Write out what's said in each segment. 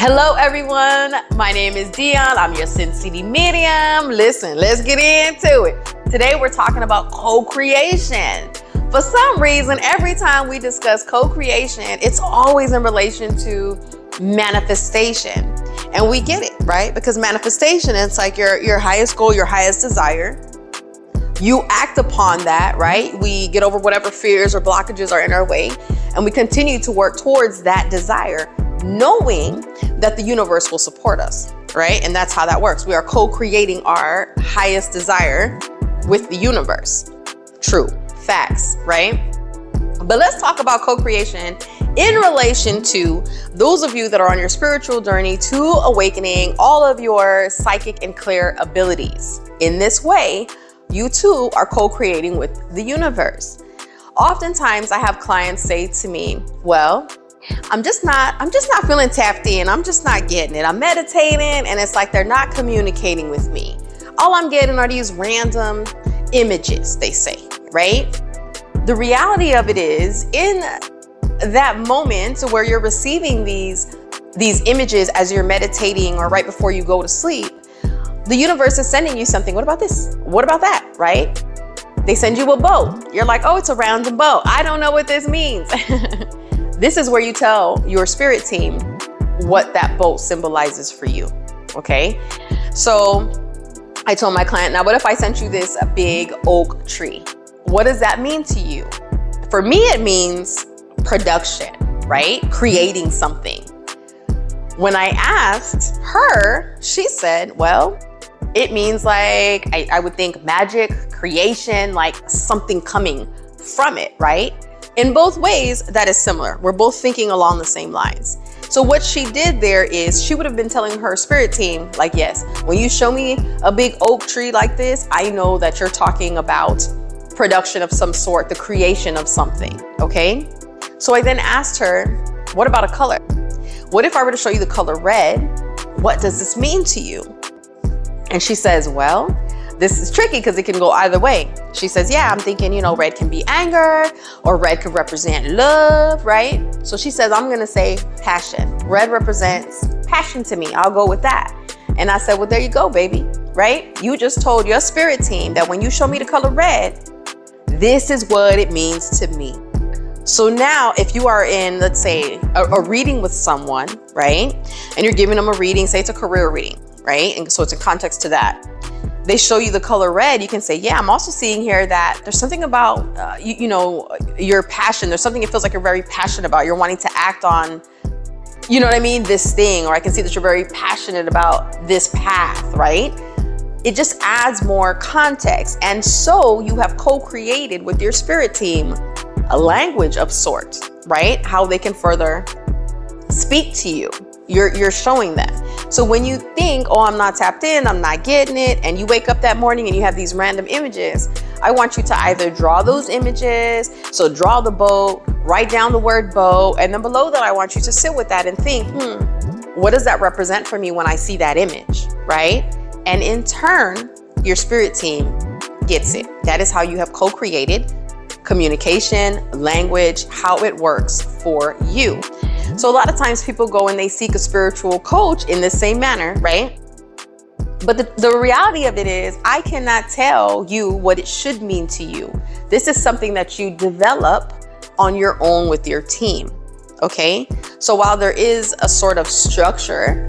Hello everyone, my name is Dion. I'm your Sin City medium. Listen, let's get into it. Today we're talking about co-creation. For some reason, every time we discuss co-creation, it's always in relation to manifestation. And we get it, right? Because manifestation, it's like your highest goal, your highest desire. You act upon that, right? We get over whatever fears or blockages are in our way, and we continue to work towards that desire, knowing that the universe will support us, right? And that's how that works. We are co-creating our highest desire with the universe. True, facts, right? But let's talk about co-creation in relation to those of you that are on your spiritual journey to awakening all of your psychic and clear abilities. In this way, you too are co-creating with the universe. Oftentimes I have clients say to me, well, I'm just not feeling tapped in. I'm just not getting it. I'm meditating and it's like they're not communicating with me. All I'm getting are these random images, they say, right? The reality of it is, in that moment where you're receiving these images as you're meditating or right before you go to sleep, the universe is sending you something. What about this? What about that, right? They send you a bow. You're like, oh, it's a random bow. I don't know what this means. This is where you tell your spirit team what that boat symbolizes for you, okay? So I told my client, now what if I sent you this big oak tree? What does that mean to you? For me, it means production, right? Creating something. When I asked her, she said, well, it means like, I would think magic, creation, like something coming from it, right? In both ways, that is similar. We're both thinking along the same lines. So what she did there is she would have been telling her spirit team, like, yes, when you show me a big oak tree like this, I know that you're talking about production of some sort, the creation of something, okay? So I then asked her, what about a color? What if I were to show you the color red? What does this mean to you? And she says, well, this is tricky because it can go either way. She says, yeah, I'm thinking, red can be anger or red could represent love, right? So she says, I'm going to say passion. Red represents passion to me. I'll go with that. And I said, well, there you go, baby, right? You just told your spirit team that when you show me the color red, this is what it means to me. So now if you are in, let's say, a reading with someone, right? And you're giving them a reading, say it's a career reading, right? And so it's in context to that. They show you the color red, you can say, yeah, I'm also seeing here that there's something about, your passion. There's something it feels like you're very passionate about. You're wanting to act on, you know what I mean? This thing, or I can see that you're very passionate about this path, right? It just adds more context. And so you have co-created with your spirit team a language of sorts, right? How they can further speak to you. You're showing them. So when you think, oh, I'm not tapped in, I'm not getting it, and you wake up that morning and you have these random images, I want you to either draw those images, so draw the boat, write down the word boat, and then below that I want you to sit with that and think, what does that represent for me when I see that image, right? And in turn, your spirit team gets it. That is how you have co-created communication, language, how it works for you. So a lot of times people go and they seek a spiritual coach in the same manner, right? But the reality of it is, I cannot tell you what it should mean to you. This is something that you develop on your own with your team, okay? So while there is a sort of structure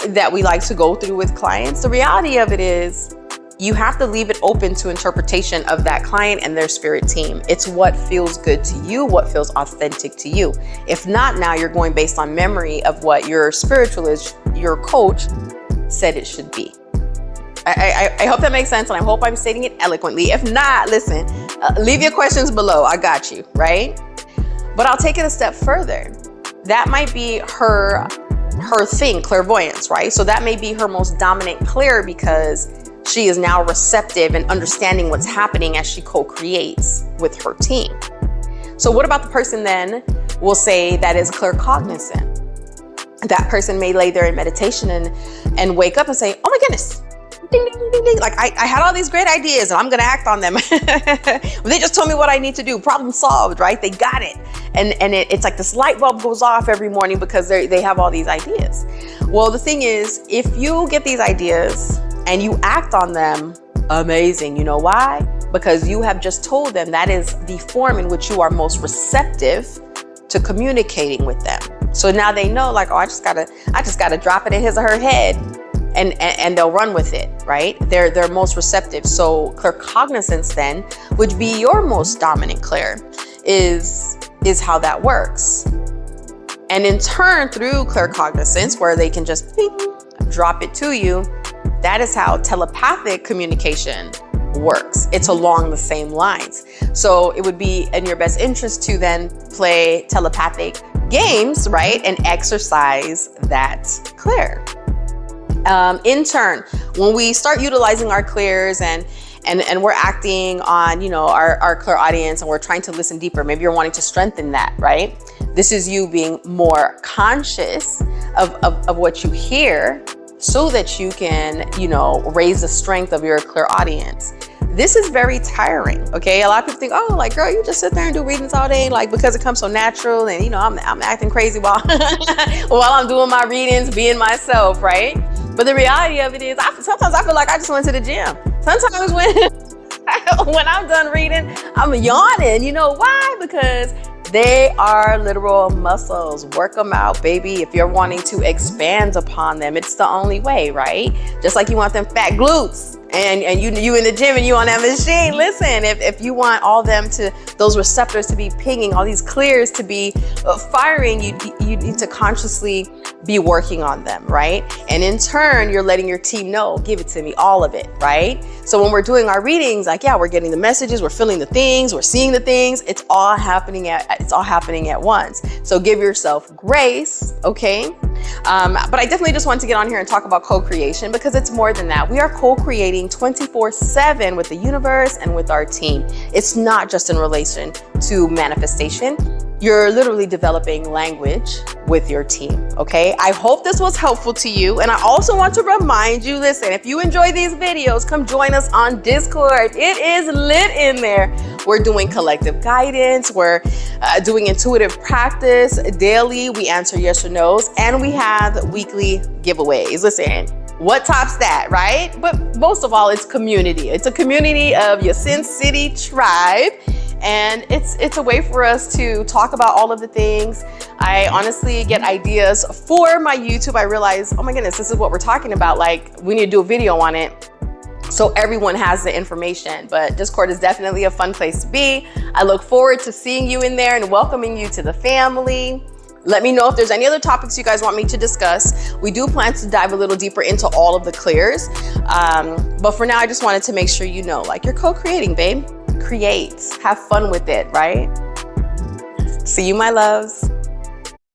that we like to go through with clients, the reality of it is, you have to leave it open to interpretation of that client and their spirit team. It's what feels good to you, what feels authentic to you. If not, now you're going based on memory of what your spiritualist, your coach, said it should be. I hope that makes sense, and I hope I'm stating it eloquently. If not, listen, leave your questions below. I got you, right? But I'll take it a step further. That might be her thing, clairvoyance, right? So that may be her most dominant clair because she is now receptive and understanding what's happening as she co-creates with her team. So what about the person then will say that is claircognizant? That person may lay there in meditation and wake up and say, oh my goodness, ding, ding, ding, ding. Like I had all these great ideas and I'm gonna act on them. They just told me what I need to do. Problem solved, right? They got it. And it's like this light bulb goes off every morning because they have all these ideas. Well, the thing is, if you get these ideas and you act on them, amazing. You know why? Because you have just told them that is the form in which you are most receptive to communicating with them. So now they know, like, oh, I just gotta drop it in his or her head, and they'll run with it, right? They're most receptive. So claircognizance then, which be your most dominant clair, is how that works. And in turn, through claircognizance, where they can just ping, drop it to you, that is how telepathic communication works. It's along the same lines. So it would be in your best interest to then play telepathic games, right? And exercise that clair. In turn, when we start utilizing our clairs and we're acting on, you know, our clairaudience, and we're trying to listen deeper, maybe you're wanting to strengthen that, right? This is you being more conscious of what you hear, so that you can, you know, raise the strength of your clairaudience. This is very tiring, okay? A lot of people think, oh, like, girl, you just sit there and do readings all day, like, because it comes so natural, and, you know, I'm acting crazy while I'm doing my readings, being myself, right? But the reality of it is, sometimes I feel like I just went to the gym. Sometimes when I'm done reading, I'm yawning. You know why? Because they are literal muscles. Work them out, baby. If you're wanting to expand upon them, it's the only way, right? Just like you want them fat glutes, and you in the gym and you on that machine. Listen, if you want all those receptors to be pinging, all these clairs to be firing, you need to consciously be working on them, right? And in turn, you're letting your team know, give it to me, all of it, right? So when we're doing our readings, like, yeah, we're getting the messages, we're feeling the things, we're seeing the things. It's all happening at once. So give yourself grace, okay? But I definitely just want to get on here and talk about co-creation, because it's more than that. We are co-creating 24/7 with the universe and with our team. It's not just in relation to manifestation. You're literally developing language with your team, okay? I hope this was helpful to you. And I also want to remind you, listen, if you enjoy these videos, come join us on Discord. It is lit in there. We're doing collective guidance. We're doing intuitive practice daily. We answer yes or no's, and we have weekly giveaways. Listen, what tops that, right? But most of all, it's community. It's a community of your Sin City tribe. And it's a way for us to talk about all of the things. I honestly get ideas for my YouTube. I realize, oh my goodness, this is what we're talking about. Like, we need to do a video on it, so everyone has the information. But Discord is definitely a fun place to be. I look forward to seeing you in there and welcoming you to the family. Let me know if there's any other topics you guys want me to discuss. We do plan to dive a little deeper into all of the clairs. But for now, I just wanted to make sure you know, like, you're co-creating, babe. Create, have fun with it, right? See you, my loves.